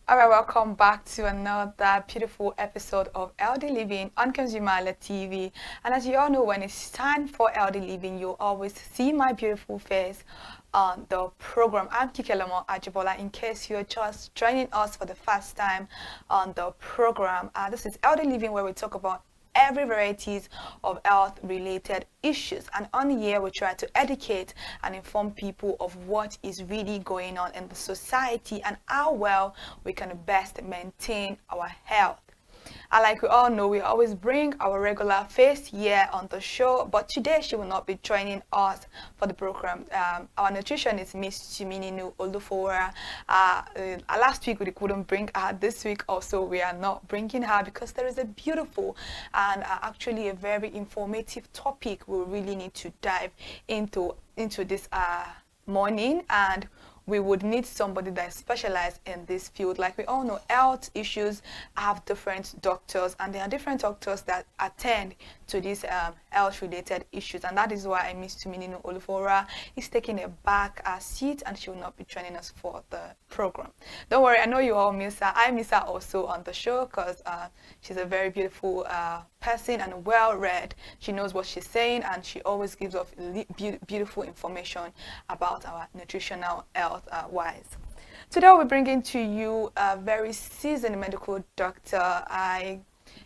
All right, welcome back to another beautiful episode of Healthy Living on Consumer Alert TV. And as you all know, when it's time for Healthy Living, you always see my beautiful face on the program. I'm Kikelemo Ajibola. In case you're just joining us for the first time on the program, this is Healthy Living, where we talk about every varieties of health related issues, and on here we try to educate and inform people of what is really going on in the society and how well we can best maintain our health. And like we all know, we always bring our regular face here on the show, but today she will not be joining us for the program. Our nutritionist, Miss Chimininu Olufora. Last week we couldn't bring her. This week also we are not bringing her because there is a beautiful and actually a very informative topic we really need to dive into this morning, and we would need somebody that is specialized in this field. Like we all know, health issues have different doctors, and there are different doctors that attend to these health-related issues, and that is why Miss Tumininu Olufora is taking a back seat, and she will not be joining us for the program. Don't worry, I know you all miss her. I miss her also on the show because she's a very beautiful person and well-read. She knows what she's saying, and she always gives off beautiful information about our nutritional health wise. Today we're bringing to you a very seasoned medical doctor. I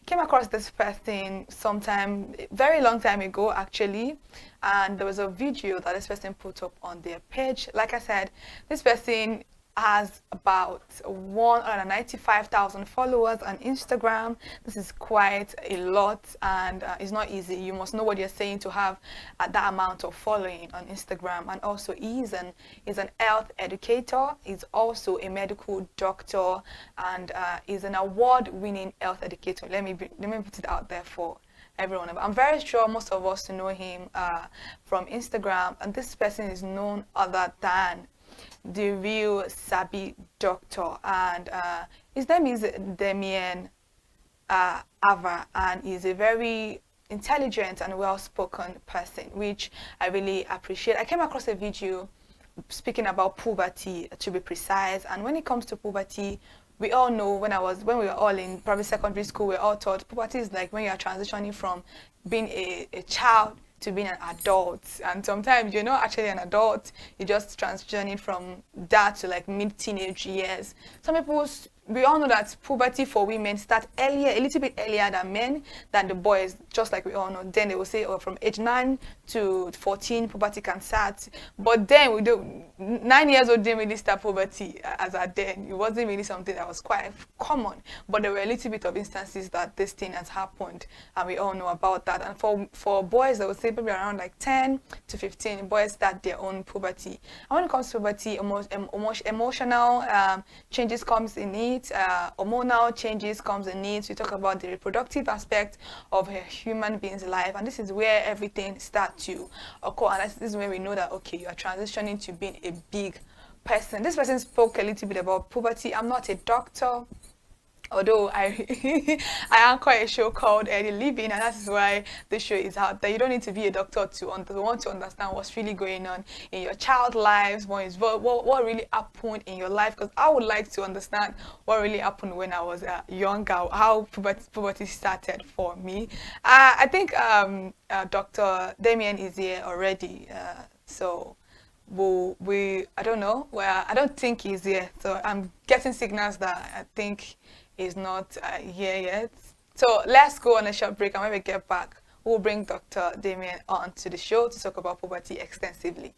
came across this person sometime, very long time ago actually, and there was a video that this person put up on their page. Like I said, this person has about 195,000 followers on Instagram. This is quite a lot, and it's not easy. You must know what you're saying to have that amount of following on Instagram. And also he's an health educator. He's also a medical doctor, and he's an award-winning health educator. Let me put it out there for everyone. I'm very sure most of us know him from Instagram, and this person is none other than the real Sabi doctor, and his name is Damien Ava, and he's a very intelligent and well-spoken person, which I really appreciate. I came across a video speaking about puberty, to be precise, and when it comes to puberty, we all know when we were all in private secondary school, we all taught puberty is like when you are transitioning from being a child to being an adult, and sometimes you're not actually an adult, you're just transitioning from that to like mid-teenage years. Some people, we all know that puberty for women starts earlier, a little bit earlier than men, than the boys, just like we all know. Then they will say, oh, from age 9 to 14, puberty can start. But then 9 years old didn't really start puberty as a then. It wasn't really something that was quite common. But there were a little bit of instances that this thing has happened, and we all know about that. And for boys, I would say maybe around like 10 to 15, boys start their own puberty. And when it comes to puberty, emotional changes comes in it. Hormonal changes comes in it. We talk about the reproductive aspect of a human being's life, and this is where everything starts to occur, and this is where we know that, okay, you are transitioning to being a big person. This person spoke a little bit about puberty. I'm not a doctor, although I anchor a show called Healthy Living, and that is why the show is out there. You don't need to be a doctor to want to understand what's really going on in your child lives, what really happened in your life, because I would like to understand what really happened when I was younger, how puberty started for me. I think Dr. Damien is here already, so I don't know. Well, I don't think he's here, so I'm getting signals that I think is not here yet. So let's go on a short break, and when we get back, we'll bring Dr. Damien on to the show to talk about puberty extensively.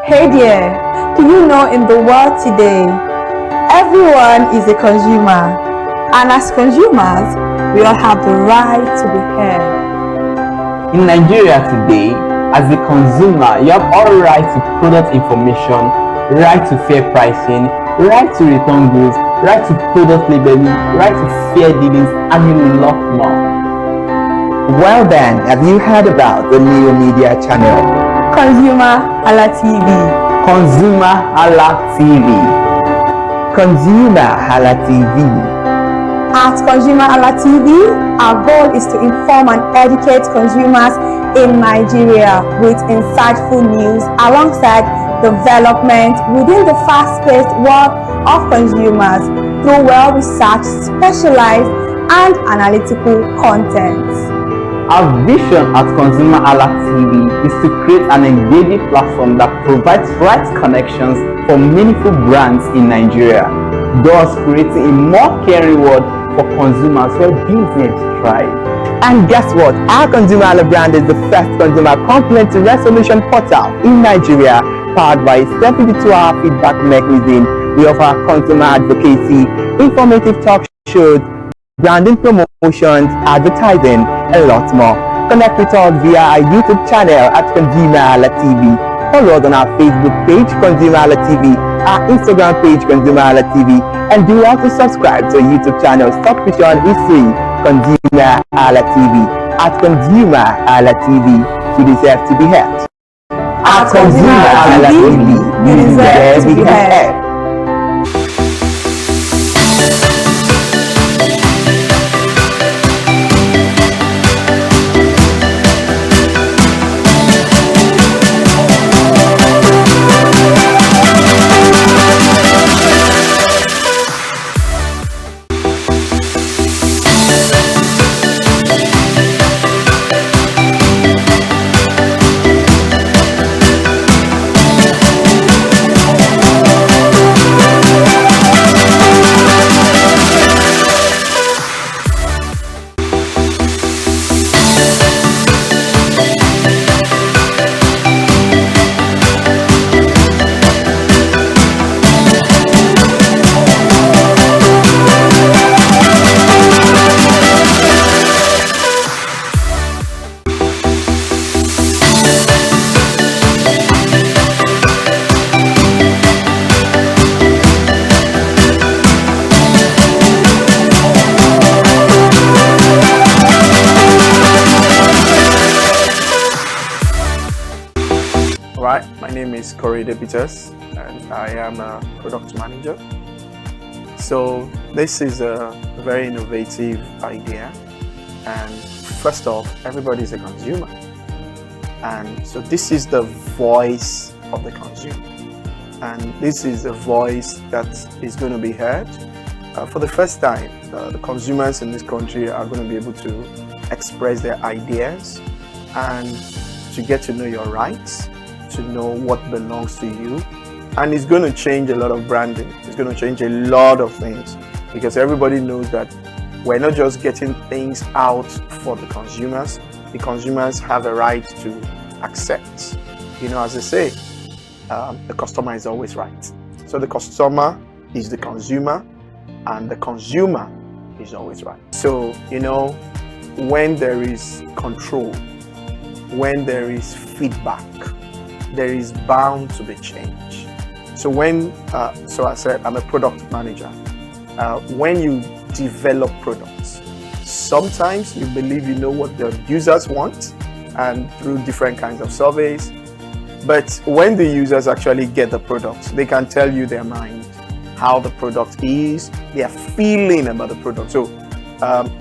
Hey there, do you know in the world today, everyone is a consumer, and as consumers, we all have the right to be heard. In Nigeria today, as a consumer, you have all right to product information, right to fair pricing, right to return goods, right to product labeling, right to fair dealings, and a lot more. Well then, have you heard about the new media channel? Consumer Hala TV. Consumer Hala TV. Consumer Hala TV. At Consumer Hala TV, our goal is to inform and educate consumers in Nigeria with insightful news alongside development within the fast-paced world of consumers through well-researched, specialized, and analytical content. Our vision at Consumer Hala TV is to create an engaging platform that provides right connections for meaningful brands in Nigeria, thus creating a more caring world for consumers where business thrive. And guess what? Our Consumer Hala brand is the first consumer complaint resolution portal in Nigeria, powered by a 72-hour feedback mechanism. We offer consumer advocacy, informative talk shows, branding promotions, advertising, and a lot more. Connect with us via our YouTube channel at Consumer Hala TV. Follow us on our Facebook page, Consumer Hala TV, our Instagram page, Consumer Hala TV, and do also subscribe to our YouTube channel. Subscription is free. Consumer Hala TV. At Consumer Hala TV, you deserve to be heard. At Consumer Hala TV, you deserve to be heard. Right, my name is Korede Peters and I am a product manager. So this is a very innovative idea, and first off, everybody is a consumer, and so this is the voice of the consumer, and this is the voice that is going to be heard. For the first time, the consumers in this country are going to be able to express their ideas and to get to know your rights, to know what belongs to you, and it's going to change a lot of branding. It's going to change a lot of things, because everybody knows that we're not just getting things out for the consumers. The consumers have a right to accept. You know, as they say, the customer is always right. So the customer is the consumer, and the consumer is always right. So, you know, when there is control, when there is feedback, there is bound to be change. So so I said, I'm a product manager. When you develop products, sometimes you believe you know what the users want, and through different kinds of surveys. But when the users actually get the product, they can tell you their mind, how the product is, their feeling about the product. So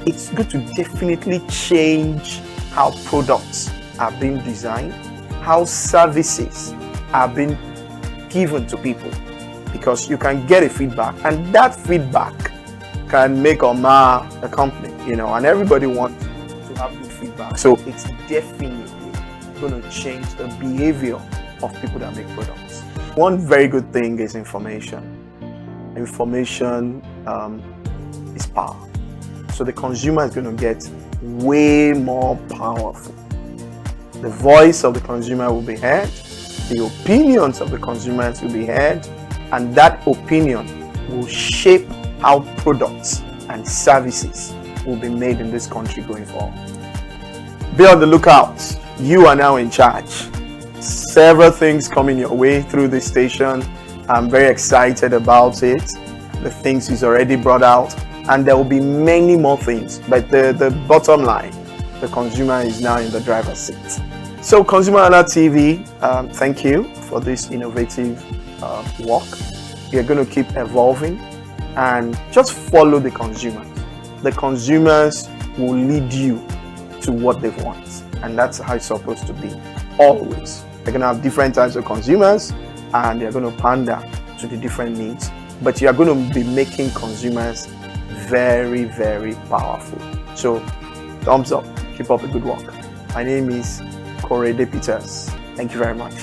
it's good to definitely change how products are being designed, how services are being given to people, because you can get a feedback, and that feedback can make or mar a company, you know, and everybody wants to have good feedback. So it's definitely going to change the behavior of people that make products. One very good thing is information. Information is power. So the consumer is going to get way more powerful. The voice of the consumer will be heard, the opinions of the consumers will be heard, and that opinion will shape how products and services will be made in this country going forward. be on the lookout. You are now in charge. Several things coming your way through this station. I'm very excited about it. The things he's already brought out, and there will be many more things. But the bottom line, the consumer is now in the driver's seat. So Consumer Alert TV, thank you for this innovative work. You're going to keep evolving and just follow the consumers. The consumers will lead you to what they want, and that's how it's supposed to be, always. They're going to have different types of consumers, and they're going to pander to the different needs, but you are going to be making consumers very, very powerful. So thumbs up, keep up the good work. My name is Korede Peters. Thank you very much.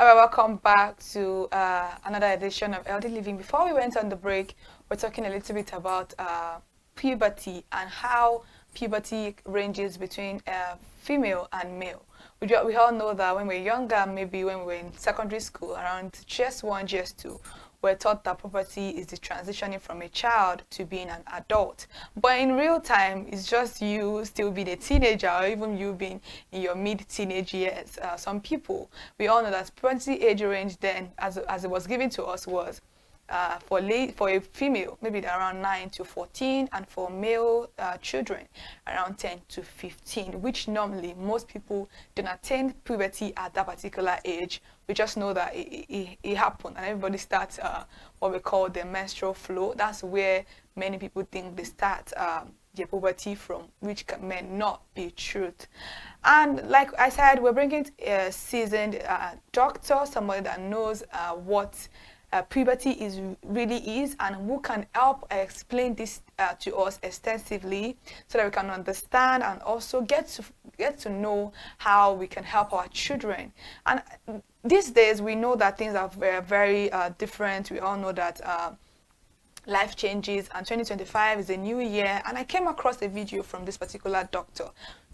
Welcome back to another edition of Healthy Living. Before we went on the break, we're talking a little bit about puberty and how puberty ranges between female and male. We all know that when we're younger, maybe when we're in secondary school, around GS1, GS2, we're taught that puberty is the transitioning from a child to being an adult. But in real time, it's just you still being a teenager, or even you being in your mid-teenage years. Some people, we all know that puberty age range then, as it was given to us, was for a female, maybe around 9 to 14, and for male children, around 10 to 15, which normally most people don't attain puberty at that particular age. We just know that it happened, and everybody starts what we call the menstrual flow. That's where many people think they start their puberty from, which may not be truth. And like I said, we're bringing a seasoned doctor, somebody that knows what puberty really is, and who can help explain this to us extensively, so that we can understand and also get to know how we can help our children. And these days we know that things are very, very different. We all know that life changes, and 2025 is a new year, and I came across a video from this particular doctor,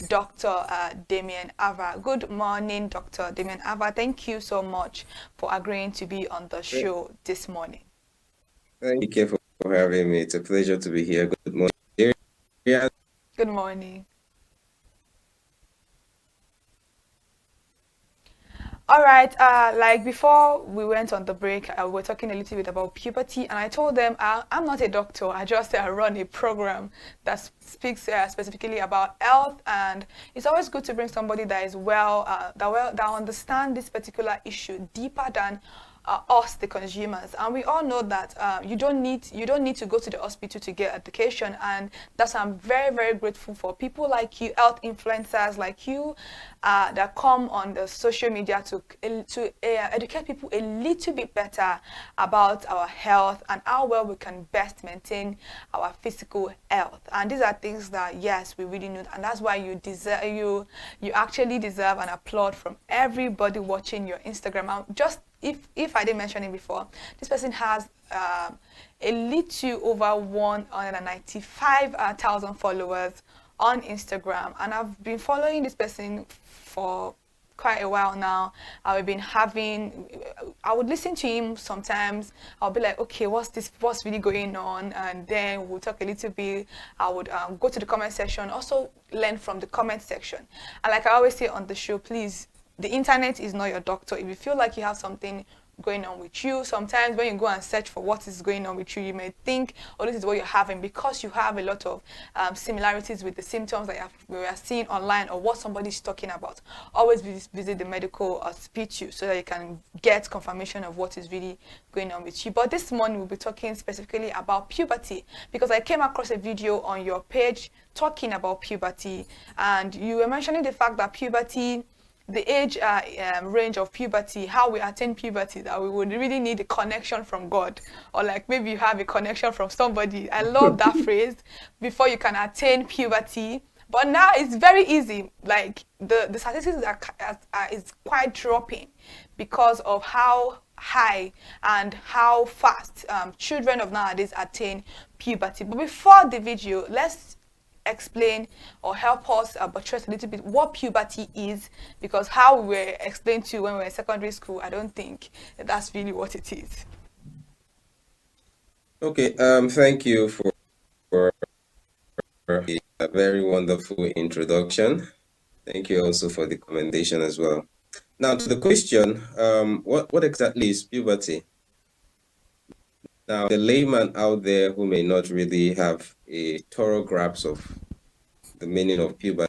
Dr. Damien Ava. Good morning, Dr. Damien Ava. Thank you so much for agreeing to be on the show this morning. Thank you for having me. It's a pleasure to be here. Good morning. Yeah. Good morning. All right, like before we went on the break, we were talking a little bit about puberty, and I told them I'm not a doctor. I just run a program that speaks specifically about health, and it's always good to bring somebody that is that understands this particular issue deeper than us, the consumers. And we all know that you don't need to go to the hospital to get education, and that's why I'm very, very grateful for people like you, health influencers like you, that come on the social media to educate people a little bit better about our health and how well we can best maintain our physical health. And these are things that, yes, we really need, and that's why you actually deserve an applaud from everybody watching your Instagram. Just if I didn't mention it before, this person has a little over 195,000 followers on Instagram, and I've been following this person for quite a while now. I would listen to him sometimes. I'll be like, okay, what's really going on? And then we'll talk a little bit. I would go to the comment section, also learn from the comment section. And like I always say on the show, please, the internet is not your doctor. If you feel like you have something going on with you, sometimes when you go and search for what is going on with you, you may think, oh, this is what you're having, because you have a lot of similarities with the symptoms that we are seeing online or what somebody's talking about. Always visit the medical hospital so that you can get confirmation of what is really going on with you. But this morning we'll be talking specifically about puberty, because I came across a video on your page talking about puberty, and you were mentioning the fact that puberty, the age range of puberty, how we attain puberty, that we would really need a connection from God, or like maybe you have a connection from somebody. I love that phrase, before you can attain puberty. But now it's very easy. Like the statistics is quite dropping because of how high and how fast children of nowadays attain puberty. But before the video, let's explain or help us buttress a little bit what puberty is, because how we were explained to when we were in secondary school, I don't think that's really what it is. Okay, thank you for a very wonderful introduction. Thank you also for the commendation as well. Now to the question, what exactly is puberty? Now, the layman out there who may not really have a thorough grasp of the meaning of puberty,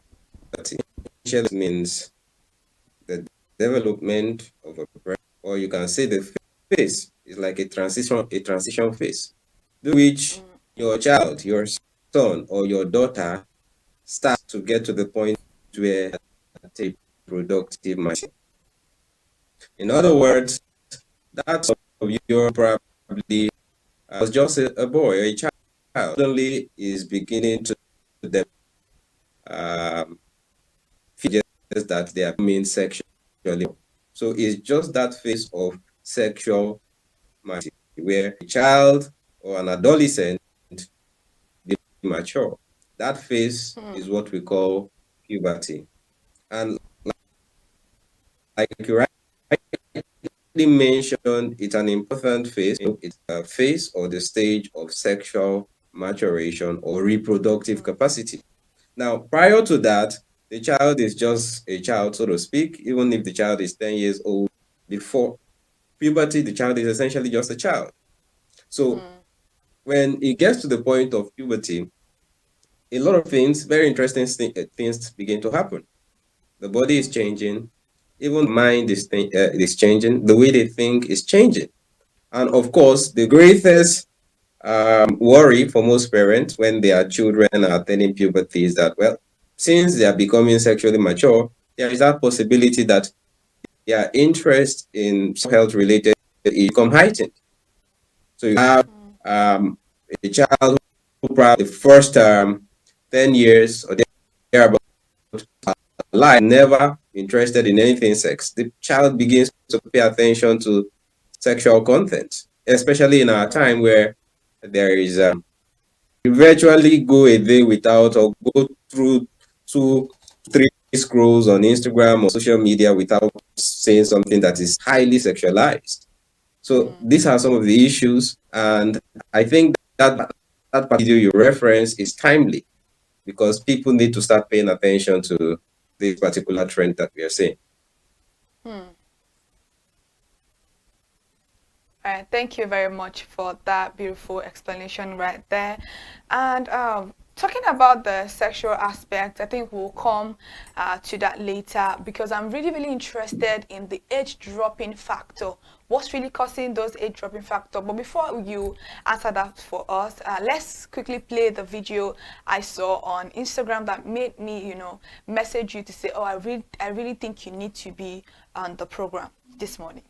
it means the development of a brain, or you can say the phase is like a transition phase, through which your child, your son or your daughter starts to get to the point where a productive maturity. In other words, that's your probably was just a boy or a child, suddenly is beginning to develop features that they are becoming sexually. So it's just that phase of sexual maturity where a child or an adolescent is mature. That phase is what we call puberty. And like you rightly mentioned, it's an important phase. It's a phase or the stage of sexual maturation or reproductive capacity. Now, prior to that, the child is just a child, so to speak. Even if the child is 10 years old, before puberty, the child is essentially just a child. So when it gets to the point of puberty, a lot of things, very interesting things begin to happen. The body is changing, even the mind is changing, the way they think is changing. And of course, the greatest worry for most parents when their children are attaining puberty is that, well, since they are becoming sexually mature, there is that possibility that their interest in health related is become heightened. So you have a child who probably the first 10 years or thereabout life never interested in anything sex. The child begins to pay attention to sexual content, especially in our time where there is you virtually go a day without, or go through 2-3 scrolls on Instagram or social media without saying something that is highly sexualized. So these are some of the issues, and I think that video you reference is timely because people need to start paying attention to this particular trend that we are seeing. All right, thank you very much for that beautiful explanation right there. And talking about the sexual aspect, I think we'll come to that later, because I'm really, really interested in the age dropping factor what's really causing those age dropping factor. But before you answer that for us, let's quickly play the video I saw on Instagram that made me, message you to say, oh, I really think you need to be on the program this morning.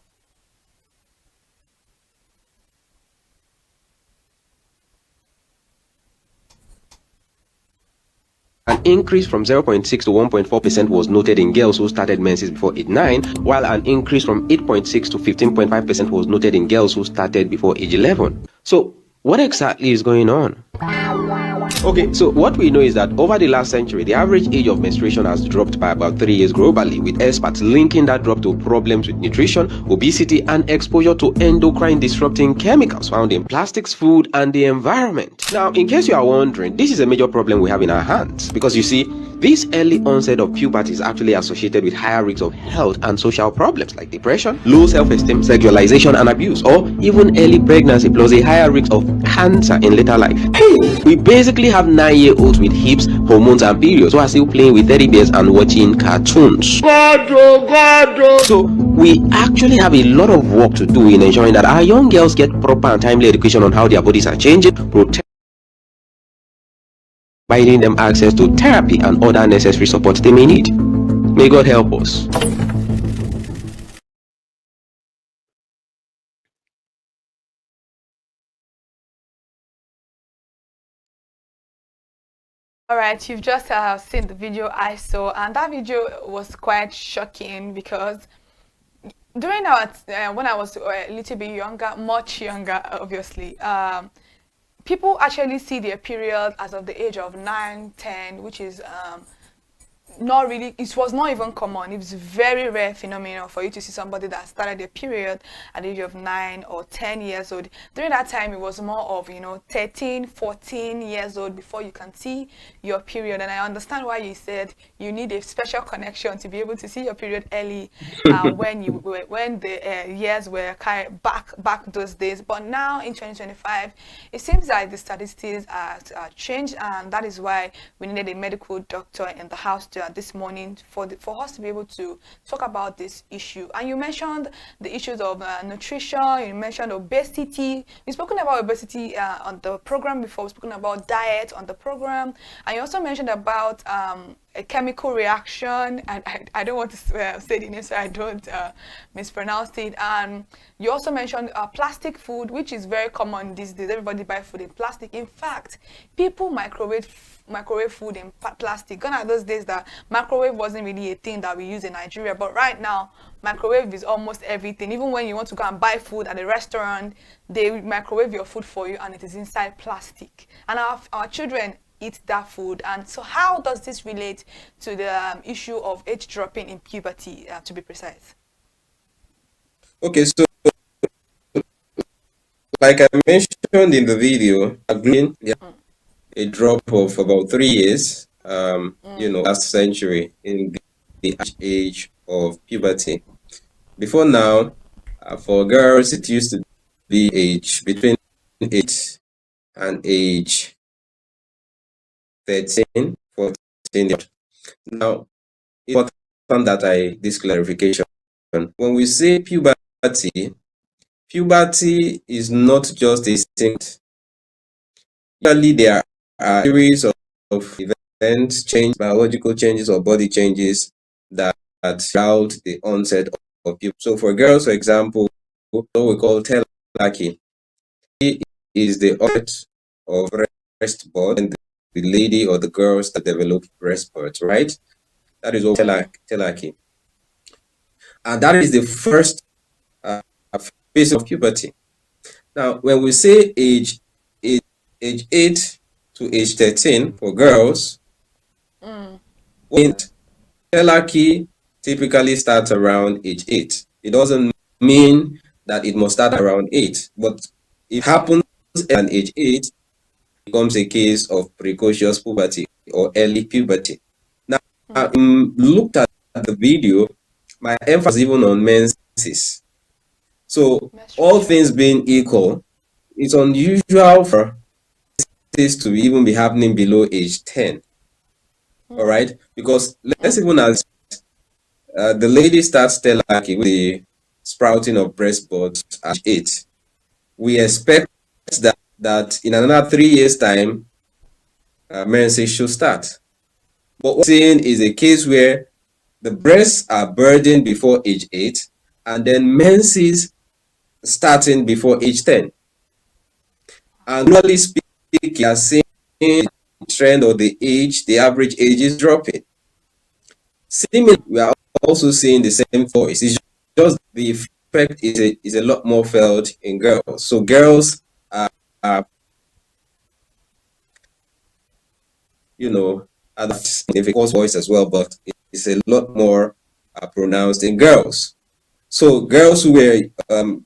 An increase from 0.6 to 1.4% was noted in girls who started menses before age 9, while an increase from 8.6 to 15.5% was noted in girls who started before age 11. So, what exactly is going on? Okay, so what we know is that over the last century, the average age of menstruation has dropped by about 3 years globally, with experts linking that drop to problems with nutrition, obesity, and exposure to endocrine disrupting chemicals found in plastics, food, and the environment. Now, in case you are wondering, this is a major problem we have in our hands, because you see, this early onset of puberty is actually associated with higher risks of health and social problems like depression, low self-esteem, sexualization and abuse, or even early pregnancy, plus a higher risk of cancer in later life. We basically have 9-year-olds with hips, hormones and periods who are still playing with teddy bears and watching cartoons. So we actually have a lot of work to do in ensuring that our young girls get proper and timely education on how their bodies are changing, providing them access to therapy and other necessary support they may need. May God help us. All right, you've just seen the video I saw, and that video was quite shocking because during our when I was a little bit younger, much younger, obviously, people actually see their period as of the age of 9, 10, which is not really, it was not even common. It was very rare phenomenon for you to see somebody that started their period at the age of 9 or 10 years old. During that time, it was more of 13, 14 years old before you can see your period. And I understand why you said you need a special connection to be able to see your period early when the years were kind of back those days. But now in 2025, it seems like the statistics are changed, and that is why we needed a medical doctor in the house this morning for us to be able to talk about this issue. And you mentioned the issues of nutrition, you mentioned obesity. We've spoken about obesity on the program before, we've spoken about diet on the program, and you also mentioned about a chemical reaction, and I don't want to say the name so I don't mispronounce it. And you also mentioned plastic food, which is very common these days. Everybody buy food in plastic. In fact, people microwave food in plastic. Gone are those days that microwave wasn't really a thing that we use in Nigeria, but right now microwave is almost everything. Even when you want to go and buy food at a restaurant, they microwave your food for you, and it is inside plastic. And our children eat that food. And so how does this relate to the issue of age dropping in puberty, to be precise? Okay, so like I mentioned in the video, agreeing a drop of about 3 years, last century in the age of puberty. Before now, for girls, it used to be age between 8 and age 13, 14. Now, it's important that this clarification. When we say puberty is not just a symptom. Usually, there are a series of events, biological changes or body changes that throughout the onset of puberty. So, for girls, for example, what we call telarchy is the onset of breast birth, and the lady or the girls that develop breast birth, right? That is what telarchy. And that is the first phase of puberty. Now, when we say age 8 to age 13 for girls, telarchy typically starts around age 8. It doesn't mean that it must start around 8, but it happens at age 8. Becomes a case of precocious puberty or early puberty. Now, looked at the video, my emphasis even on menses. So, all things being equal, it's unusual for this to even be happening below age 10. All right, because let's even as the lady starts telarchy with the sprouting of breast buds at 8. We expect that in another 3 years' time, menses should start. But what we're seeing is a case where the breasts are burdened before age 8, and then menses starting before age 10. And globally speaking, we are seeing the trend or the average age is dropping. Similarly, we are also seeing the same voice. It's just the effect is a lot more felt in girls. So girls are are the significant voice as well, but it's a lot more pronounced in girls. So girls who were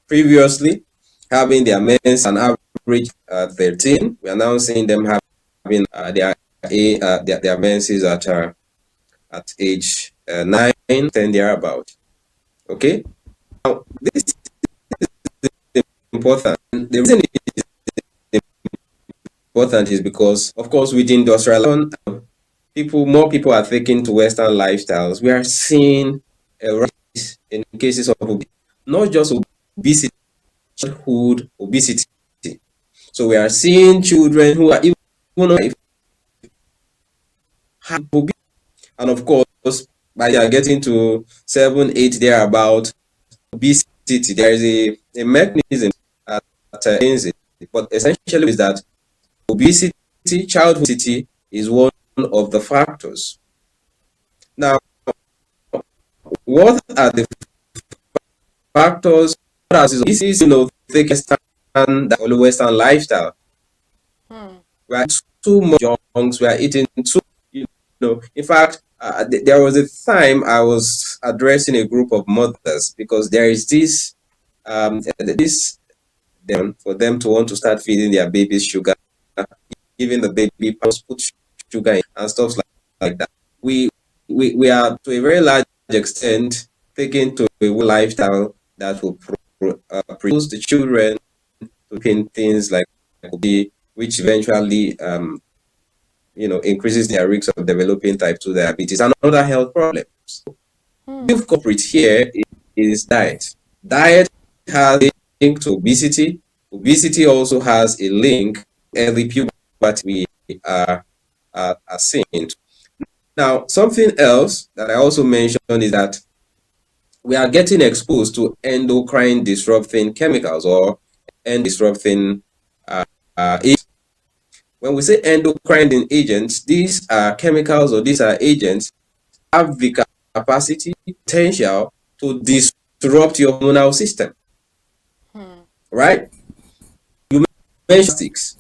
previously having their mens an average 13, we are now seeing them having their menses at age 9, 10 thereabout. Okay, now this is important. The reason it is important is because, of course, with industrialization, more people are taking to Western lifestyles. We are seeing a rise in cases of obesity, not just obesity, childhood obesity. So we are seeing children who are even have obesity, and of course, by they are getting to 7, 8 thereabout, obesity, there is a mechanism that ends it. But essentially is that obesity, childhood obesity, is one of the factors. Now, what are the factors? This is, take the Western lifestyle. We are too much junks. We are eating too. In fact, there was a time I was addressing a group of mothers because there is this for them to want to start feeding their babies sugar, giving the baby put sugar in and stuff like that. We are to a very large extent taken to a lifestyle that will produce the children to things like which eventually increases their risk of developing type 2 diabetes and other health problems. The culprit here is diet. Diet has a link to obesity. Obesity also has a link to early puberty we are seeing. Now, something else that I also mentioned is that we are getting exposed to endocrine disrupting chemicals or disrupting agents. When we say endocrine agents, these are chemicals or these are agents have the capacity, potential to disrupt your hormonal system. Right? You mentioned plastics.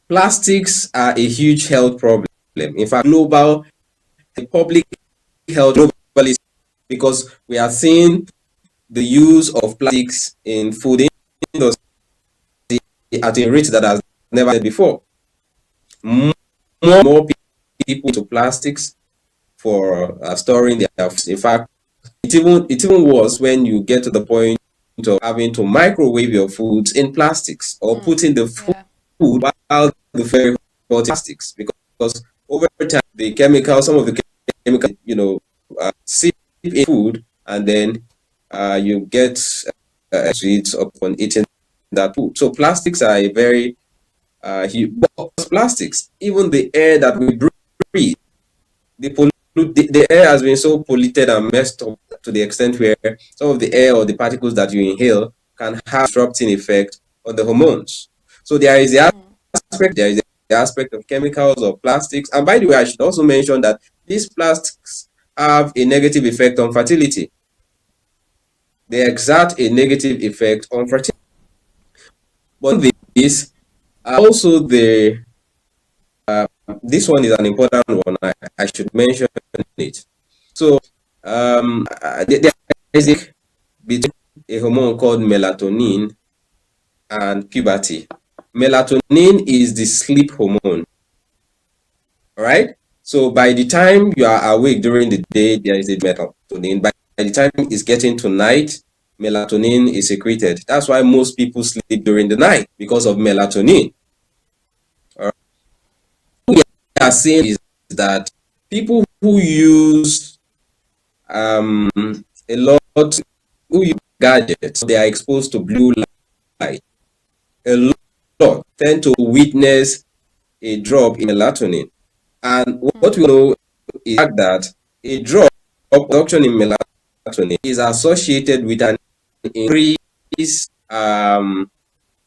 Plastics are a huge health problem. In fact, public health globally, because we are seeing the use of plastics in food industry at a rate that has never been before. More people to plastics for storing their food. In fact, it even worse when you get to the point of having to microwave your foods in plastics or putting the food while the very plastics, because over time some of the chemicals seep in food, and then you get sweets upon eating that food. So plastics are a very plastics, even the air that we breathe, the air has been so polluted and messed up to the extent where some of the air or the particles that you inhale can have disrupting effect on the hormones. So there is the aspect of chemicals or plastics. And by the way, I should also mention that these plastics have a negative effect on fertility. They exert a negative effect on fertility. But this also this one is an important one. I should mention it. So there is between a hormone called melatonin and puberty. Melatonin is the sleep hormone. All right. So by the time you are awake during the day, there is a melatonin. By the time it's getting to night, melatonin is secreted. That's why most people sleep during the night, because of melatonin. All right. What we are seeing is that people who use a lot, who use gadgets. They are exposed to blue light. A lot tend to witness a drop in melatonin. And what we know is that a drop of production in melatonin is associated with an increased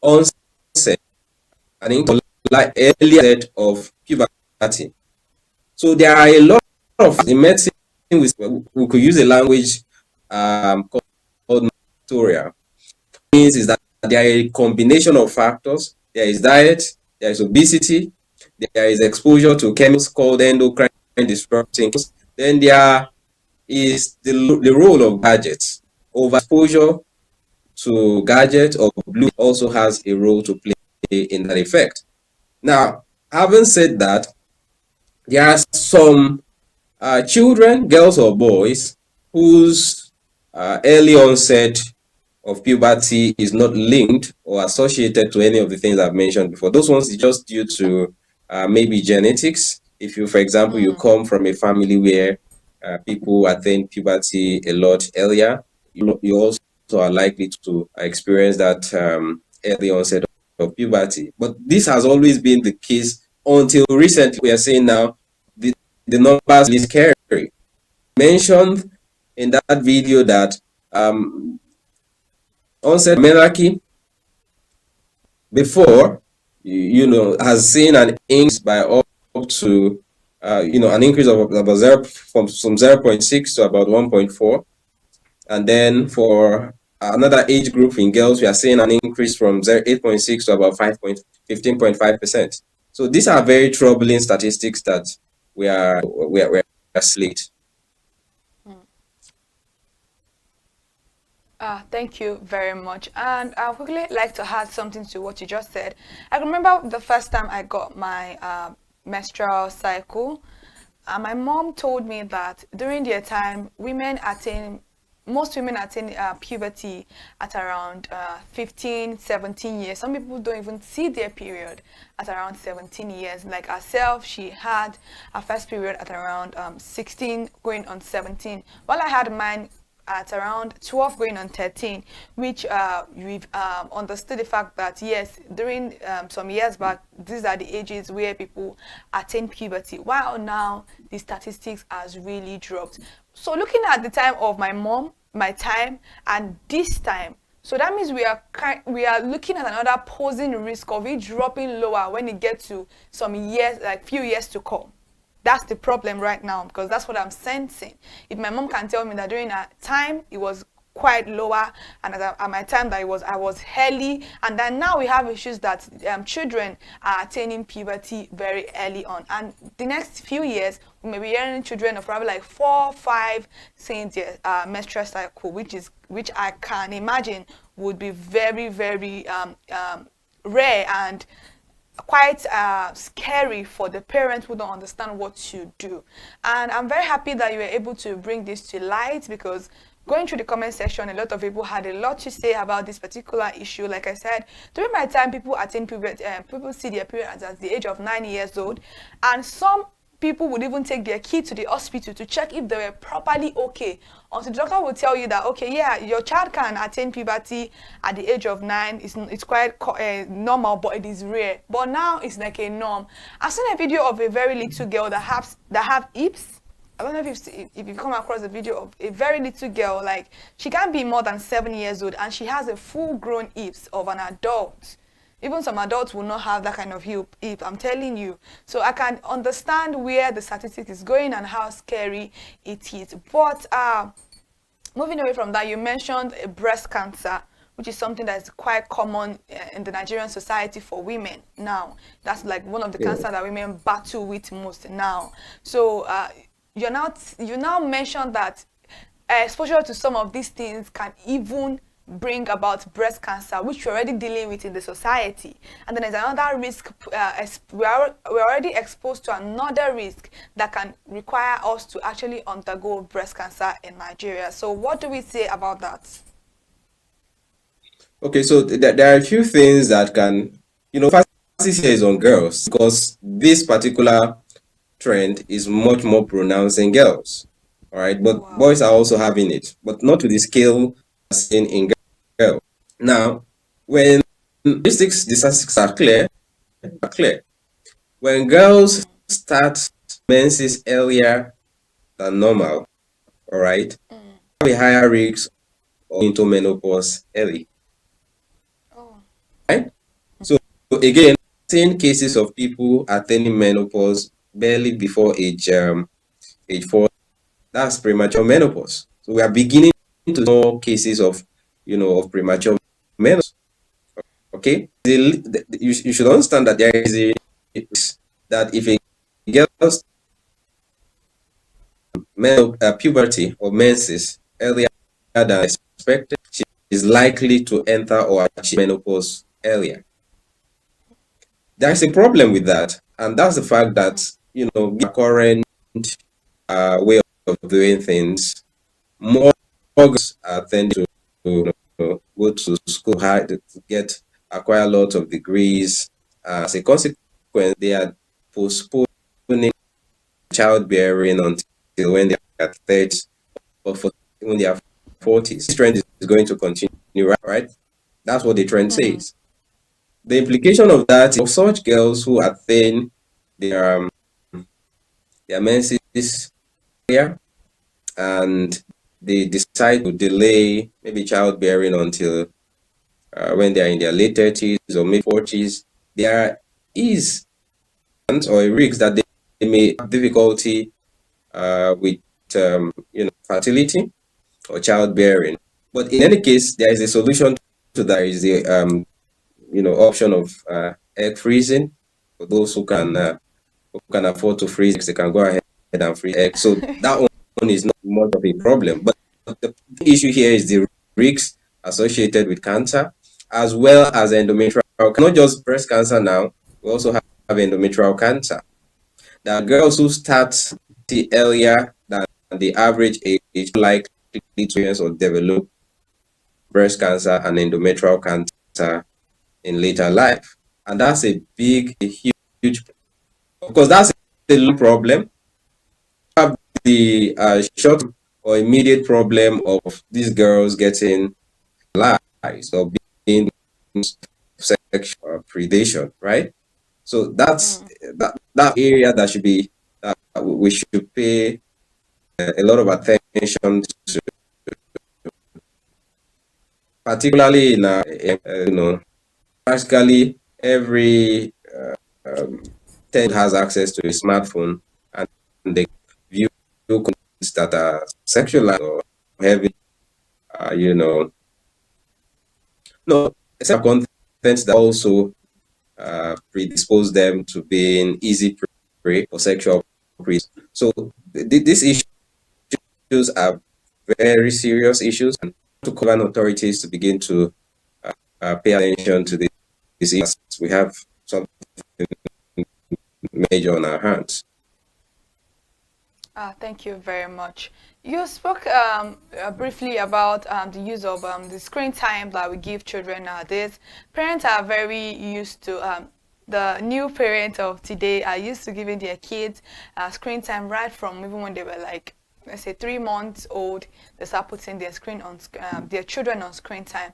onset, an earlier set of puberty. So there are a lot of, in medicine, we could use a language called Victoria. Means is that there are a combination of factors. There is diet, there is obesity, there is exposure to chemicals called endocrine disrupting. Then there is the role of gadgets. Overexposure to gadgets or blue also has a role to play in that effect. Now, having said that, there are some children, girls or boys, whose early onset of puberty is not linked or associated to any of the things I've mentioned before. Those ones is just due to maybe genetics. If you, for example, you come from a family where people attain puberty a lot earlier, you also are likely to experience that early onset of puberty. But this has always been the case until recently. We are saying now the numbers is scary. Mentioned in that video that onset menarche before, has seen an increase by up to, an increase of about from 0.6 to about 1.4. And then for another age group in girls, we are seeing an increase from 8.6 to about 15.5%. So these are very troubling statistics that we are slate. Thank you very much. And I would quickly like to add something to what you just said. I remember the first time I got my menstrual cycle, my mom told me that during their time, most women attain puberty at around 15, 17 years. Some people don't even see their period at around 17 years. Like herself, she had her first period at around 16 going on 17, while I had mine at around 12 going on 13, which we've understood the fact that yes, during some years back, these are the ages where people attain puberty, while now the statistics has really dropped. So looking at the time of my mom, my time, and this time, so that means we are looking at another posing risk of it dropping lower when it gets to some years, like few years to come. That's the problem right now, because that's what I'm sensing. If my mom can tell me that during her time it was quite lower, and at my time that I was early, and then now we have issues that children are attaining puberty very early on, and the next few years we may be hearing children of probably like 4 or 5 saying their menstrual cycle, which I can imagine would be very, very rare and quite scary for the parents who don't understand what to do. And I'm very happy that you were able to bring this to light, because going through the comment section, a lot of people had a lot to say about this particular issue. Like I said, during my time, people attain puberty, people see their period at the age of 9 years old, and some people would even take their kid to the hospital to check if they were properly okay, until the doctor will tell you that, okay, yeah, your child can attain puberty at the age of 9. It's quite normal, but it is rare. But now it's like a norm. I've seen a video of a very little girl that have hips. I don't know if you've come across a video of a very little girl, like she can't be more than 7 years old, and she has a full-grown hips of an adult. Even some adults will not have that kind of hip, I'm telling you. So I can understand where the statistic is going and how scary it is. But moving away from that, you mentioned breast cancer, which is something that is quite common in the Nigerian society for women now. That's like one of the cancers that women battle with most now. So you now mentioned that exposure to some of these things can even bring about breast cancer, which we're already dealing with in the society. And then there's another risk, we're already exposed to another risk that can require us to actually undergo breast cancer in Nigeria. So what do we say about that? Okay, so there are a few things that can, emphasis here is on girls, because this particular trend is much more pronounced in girls. All right, but boys are also having it, but not to the scale seen in girls. Now, when the statistics are clear, when girls start menses earlier than normal, all right, have a higher risk of into menopause early. Oh. Right? So again, seeing cases of people attaining menopause barely before age 4, that's premature menopause. So we are beginning to know cases of of premature menopause. Okay, you should understand that there is a risk that if a girl's puberty or menses earlier than expected, she is likely to enter or achieve menopause earlier. There's a problem with that, and that's the fact that the current way of doing things, more girls are tending to go to school hard to acquire a lot of degrees. As a consequence, they are postponing childbearing until when they are 30 or when they are 40s. This trend is going to continue, right? That's what the trend says. The implication of that is for such girls who attain their menses earlier and they decide to delay maybe childbearing until when they are in their late 30s or mid 40s, there is or a risk that they may have difficulty with fertility or childbearing. But in any case, there is a solution to that. There is the option of egg freezing for those who can afford to freeze eggs. They can go ahead and freeze eggs. So that one is not much of a problem. But the issue here is the risks associated with cancer, as well as endometrial. Not just breast cancer now. We also have endometrial cancer. There are girls who start earlier than the average age, likely to experience or develop breast cancer and endometrial cancer in later life, and that's a huge, because that's a long problem. Have the short or immediate problem of these girls getting lies or being sexual predation, right? So that's that area that should be we should pay a lot of attention to, particularly in practically every 10 has access to a smartphone, and they view contents that are sexualized or heavy, no, except contents that also predispose them to being easy prey for sexual prey. So these issues are very serious issues, and to govern authorities to begin to pay attention to these issues. We have something major on our hands. Thank you very much. You spoke briefly about the use of the screen time that we give children nowadays. Parents are very used to, the new parents of today are used to giving their kids screen time right from even when they were like, let's say 3 months old. They start putting their their children on screen time.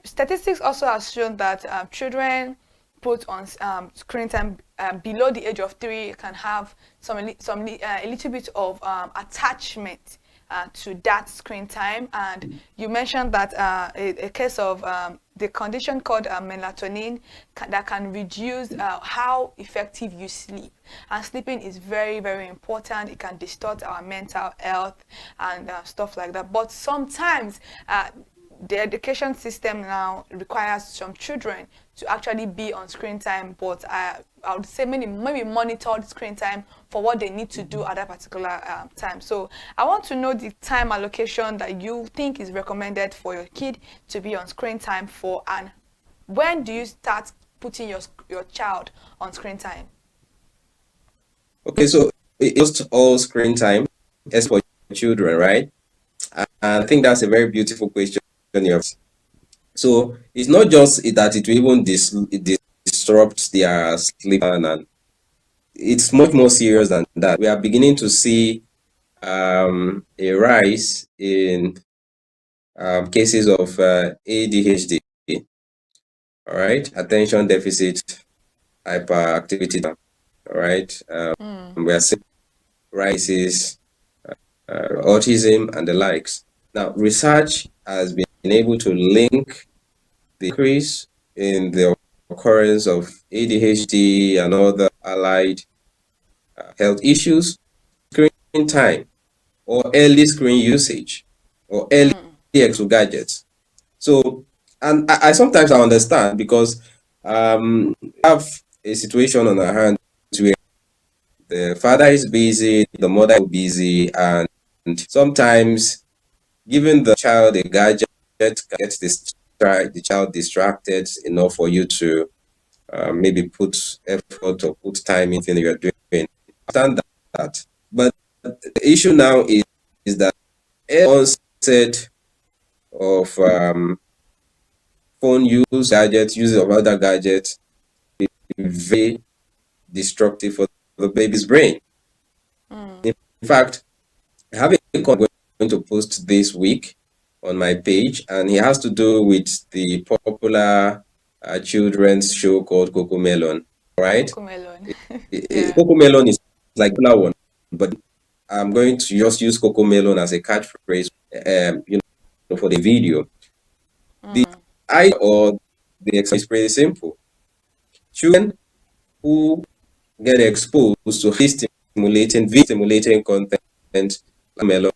Statistics also have shown that children put on screen time below the age of 3 can have a little bit of attachment to that screen time. And you mentioned that a case of the condition called melatonin that can reduce how effective you sleep. And sleeping is very, very important. It can distort our mental health and stuff like that. But sometimes the education system now requires some children to actually be on screen time, but I would say maybe monitored screen time for what they need to do at that particular time. So I want to know the time allocation that you think is recommended for your kid to be on screen time for, and when do you start putting your child on screen time? Okay, so it's all screen time as for children, right? I think that's a very beautiful question. So it's not just that it will even disrupt their sleep, and it's much more serious than that. We are beginning to see a rise in cases of ADHD, all right, attention deficit hyperactivity, all right. We are seeing rises, autism, and the likes. Now, research has been able to link the increase in the occurrence of ADHD and other allied health issues, screen time, or early screen usage, or early access to gadgets. So, and I sometimes I understand because we have a situation on our hands where the father is busy, the mother is busy, and sometimes giving the child a gadget gets the child distracted enough for you to maybe put effort or put time in things you're doing. I understand that. But the issue now is that onset of phone use, gadgets, use of other gadgets is very destructive for the baby's brain. In fact, I have a comment I'm going to post this week on my page, and it has to do with the popular children's show called CoComelon, right? CoComelon. CoComelon is like a popular one, but I'm going to just use CoComelon as a catchphrase, for the video. The idea or the example is pretty simple. Children who get exposed to stimulating content, like Melon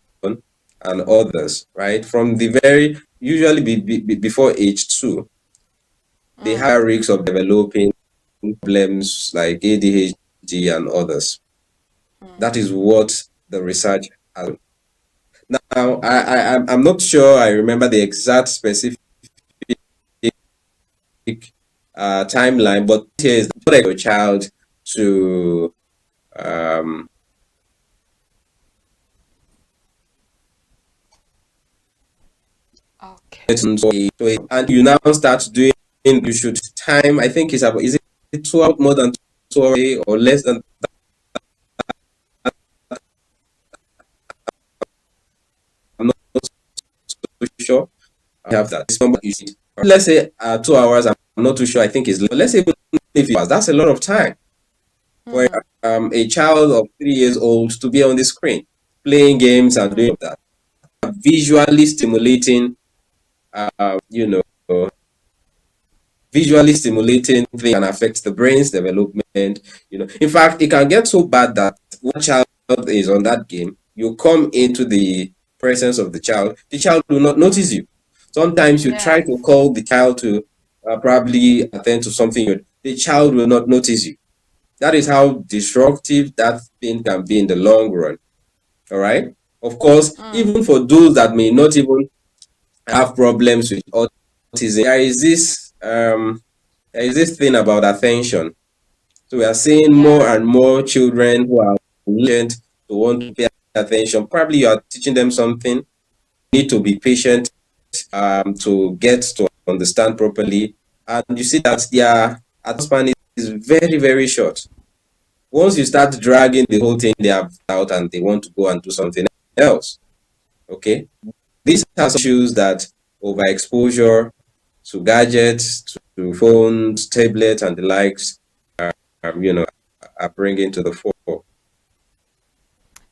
and others, right? From the usually before age 2, they have risks of developing problems like ADHD and others. That is what the research has. Now, I'm not sure I remember the exact specific timeline, but here is the your child to and you now start doing, you should time, I think it's about, is it 12 more than 12 or less than that? I'm not so sure. I have that. Let's say 2 hours. I'm not too sure. I think it's, let's say if it was, that's a lot of time for a child of 3 years old to be on the screen playing games and doing that. Visually stimulating, visually stimulating thing can affect the brain's development. In fact, it can get so bad that one child is on that game, you come into the presence of the child will not notice you. Sometimes you try to call the child to probably attend to something, the child will not notice you. That is how destructive that thing can be in the long run. All right. Of course, even for those that may not even have problems with autism, there is this thing about attention. So we are seeing more and more children who are learned to want to pay attention. Probably you are teaching them something. You need to be patient to get to understand properly, and you see that their attention span is very, very short. Once you start dragging the whole thing, they are out and they want to go and do something else. Okay, these are some issues that overexposure to gadgets, to phones, tablets, and the likes, are bringing to the fore.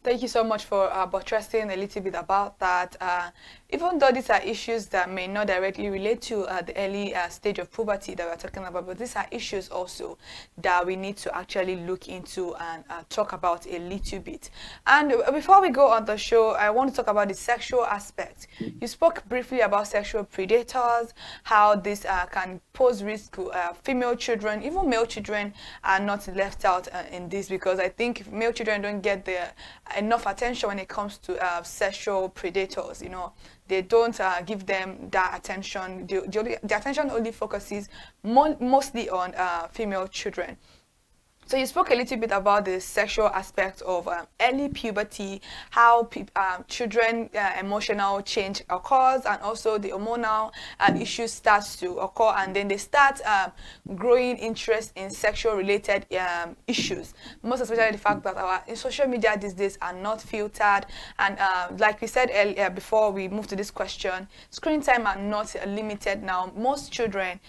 Thank you so much for buttressing a little bit about that. Even though these are issues that may not directly relate to the early stage of puberty that we're talking about, but these are issues also that we need to actually look into and talk about a little bit. And before we go on the show, I want to talk about the sexual aspect. You spoke briefly about sexual predators, how this can pose risk to female children. Even male children are not left out in this, because I think if male children don't get enough attention when it comes to sexual predators. They don't give them that attention. The attention only focuses mostly on female children. So you spoke a little bit about the sexual aspect of early puberty, how children emotional change occurs, and also the hormonal issues starts to occur, and then they start growing interest in sexual related issues. Most especially the fact that our social media these days are not filtered, and like we said earlier before we move to this question, screen time are not limited now. Most children,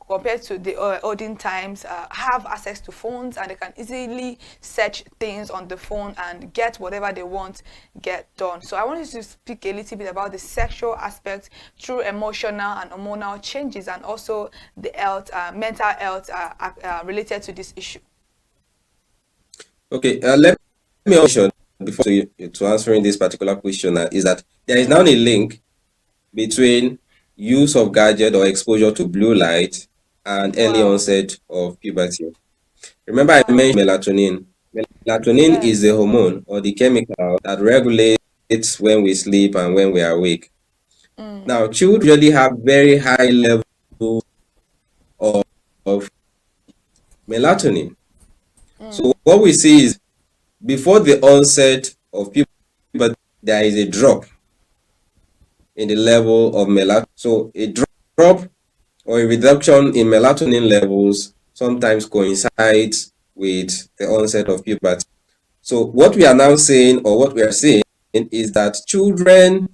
compared to the olden times, have access to phones, and they can easily search things on the phone and get whatever they want get done. So I wanted to speak a little bit about the sexual aspect through emotional and hormonal changes, and also the health, mental health related to this issue. Okay, let me mention before to answering this particular question is that there is now a link between use of gadget or exposure to blue light and early onset of puberty. Remember, I mentioned melatonin. Melatonin is the hormone or the chemical that regulates when we sleep and when we are awake. Now, children usually have very high levels of melatonin. So what we see is before the onset of puberty, there is a drop in the level of melatonin. So a drop or a reduction in melatonin levels sometimes coincides with the onset of puberty. So what we are now saying, or what we are saying, is that children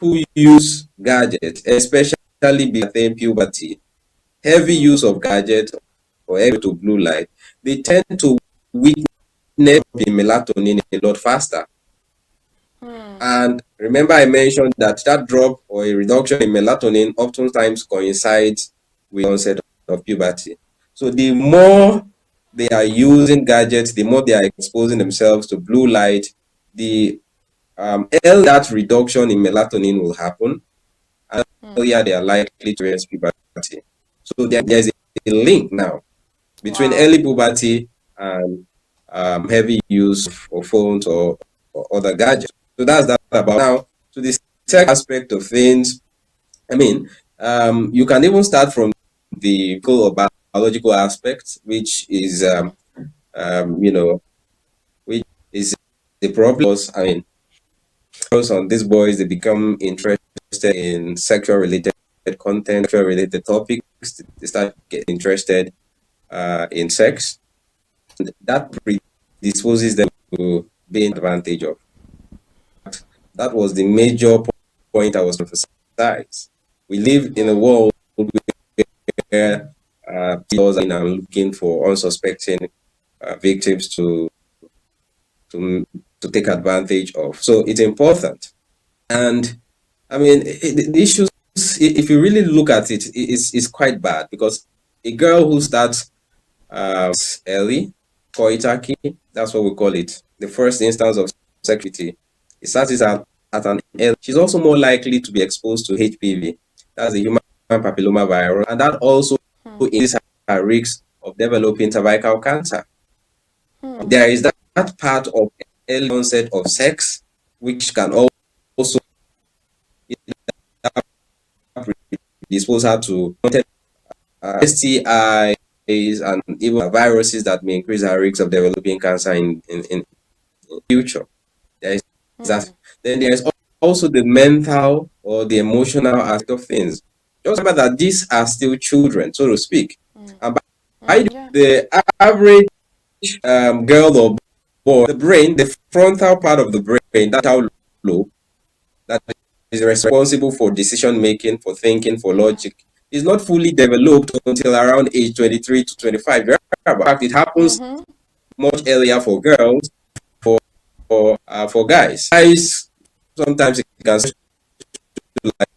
who use gadgets, especially before puberty, heavy use of gadgets or heavy to blue light, they tend to witness the melatonin a lot faster. And remember, I mentioned that drop or a reduction in melatonin oftentimes coincides with the onset of puberty. So the more they are using gadgets, the more they are exposing themselves to blue light, the earlier that reduction in melatonin will happen, and earlier they are likely to experience puberty. So there's a link now between early puberty and heavy use of phones or other gadgets. So that's that about now. To the tech aspect of things, I mean, you can even start from the biological aspect, which is, which is the problem. I mean, on these boys, they become interested in sexual related content, sexual related topics. They start getting interested in sex. And that predisposes them to being advantage of. That was the major point I was emphasizing. We live in a world where people are looking for unsuspecting victims to take advantage of. So it's important. And I mean, the issues, if you really look at it, it's quite bad, because a girl who starts early, coitarchy, that's what we call it, the first instance of sexuality, it starts at an early. She's also more likely to be exposed to HPV, that's the human papilloma virus, and that also increases her risk of developing cervical cancer. There is that part of early onset of sex, which can also predispose her to STIs and even viruses that may increase her risk of developing cancer in future. There is that. Then there is also the mental or the emotional aspect of things. Just remember that these are still children, so to speak. And by the average girl or boy, the brain, the frontal part of the brain, that's how low, that is responsible for decision making, for thinking, for logic, is not fully developed until around age 23 to 25. In fact, it happens much earlier for girls, for guys. Guys, sometimes it can like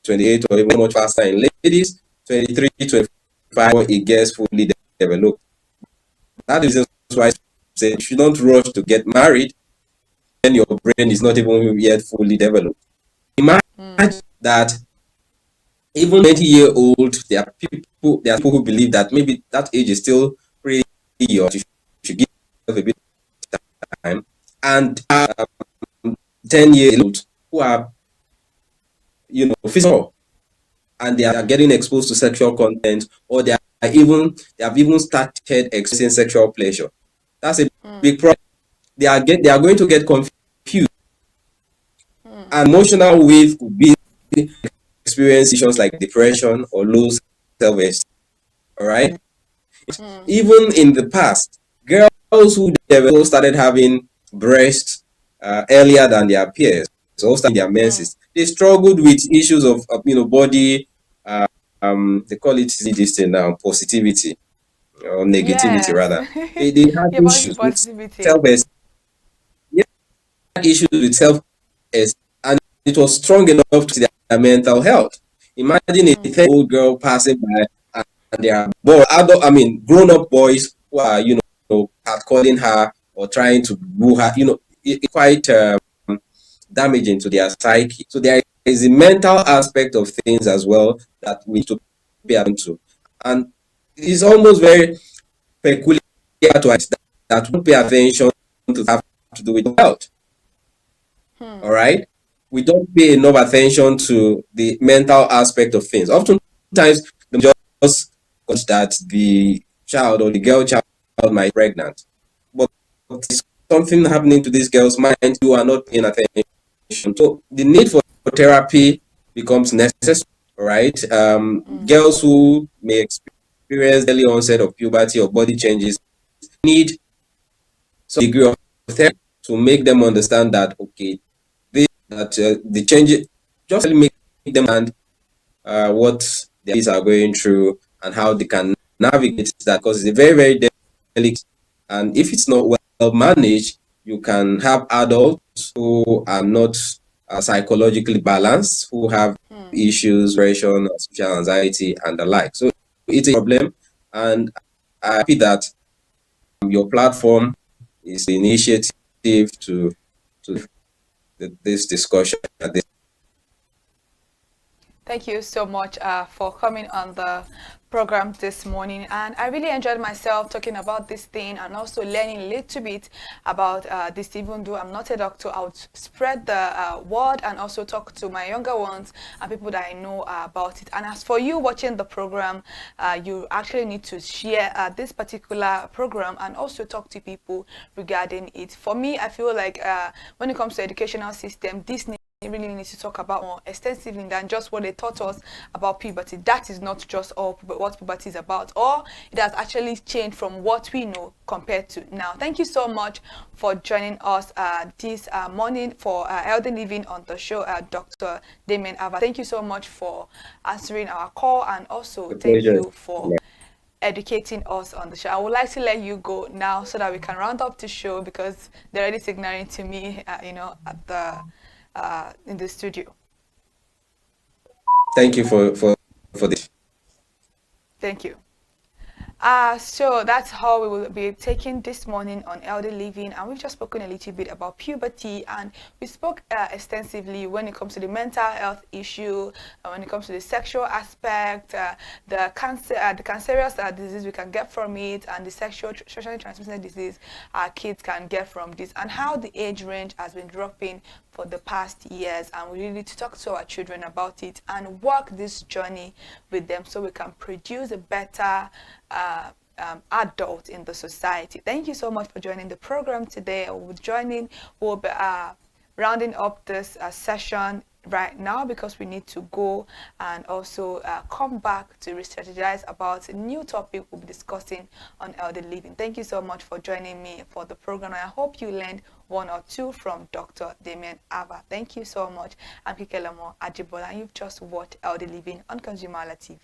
28 or even much faster in ladies. 23, 25, it gets fully developed. That is why I say you shouldn't rush to get married when your brain is not even yet fully developed. Imagine that even 20-year-old, there are people who believe that maybe that age is still pretty young. You should give a bit of time. And 10-year-olds who are, physical, and they are getting exposed to sexual content, or they have even started experiencing sexual pleasure. That's a big problem. They are going to get confused. An emotional wave could be experience issues like depression or low self-esteem. All right. Even in the past, girls who started having breasts earlier than their peers, so starting their menses, they struggled with issues of body. They call it this thing now, positivity or negativity rather. They had issues with self-esteem. Issues with self-esteem, and it was strong enough to their mental health. Imagine a 10-year-old girl passing by and they are grown-up boys who are calling her or trying to woo her. It's quite damaging to their psyche. So there is a mental aspect of things as well that we need to pay attention to, and it's almost very peculiar to us that we don't pay attention to have to do with health. All right, we don't pay enough attention to the mental aspect of things. Oftentimes, just that the child or the girl child might be pregnant, but something happening to this girl's mind, you are not paying attention. So the need for therapy becomes necessary. Right, girls who may experience early onset of puberty or body changes need some degree of therapy to make them understand that the changes just make them understand what these are going through and how they can navigate that, because it's a very, very delicate, and if it's not well managed, you can have adults who are not psychologically balanced, who have issues, depression, social anxiety, and the like. So it's a problem, and I'm happy that your platform is the initiative to this discussion. Thank you so much for coming on the program this morning, and I really enjoyed myself talking about this thing and also learning a little bit about this. Even though I'm not a doctor, I would spread the word and also talk to my younger ones and people that I know about it. And as for you watching the program, you actually need to share this particular program and also talk to people regarding it. For me, I feel like when it comes to educational system, this really needs to talk about more extensively than just what they taught us about puberty. That is not just all what puberty is about, or it has actually changed from what we know compared to now. Thank you so much for joining us this morning for Healthy Living on the show, Dr. Damien Ava. Thank you so much for answering our call, and also thank you for educating us on the show. I would like to let you go now so that we can round up the show, because they're already signaling to me, at the in the studio. Thank you for this. Thank you. So that's how we will be taking this morning on Healthy Living, and we've just spoken a little bit about puberty, and we spoke extensively when it comes to the mental health issue, when it comes to the sexual aspect, the cancerous disease we can get from it, and the sexually transmitted disease our kids can get from this, and how the age range has been dropping for the past years, and we really need to talk to our children about it and work this journey with them so we can produce a better adult in the society. Thank you so much for joining the program today. We'll be rounding up this session right now, because we need to go and also come back to re-strategize about a new topic we'll be discussing on Healthy Living. Thank you so much for joining me for the program. I hope you learned one or two from Dr. Damien Ava. Thank you so much. I'm Kikelamo Ajibola, and you've just watched Healthy Living on Consumer TV.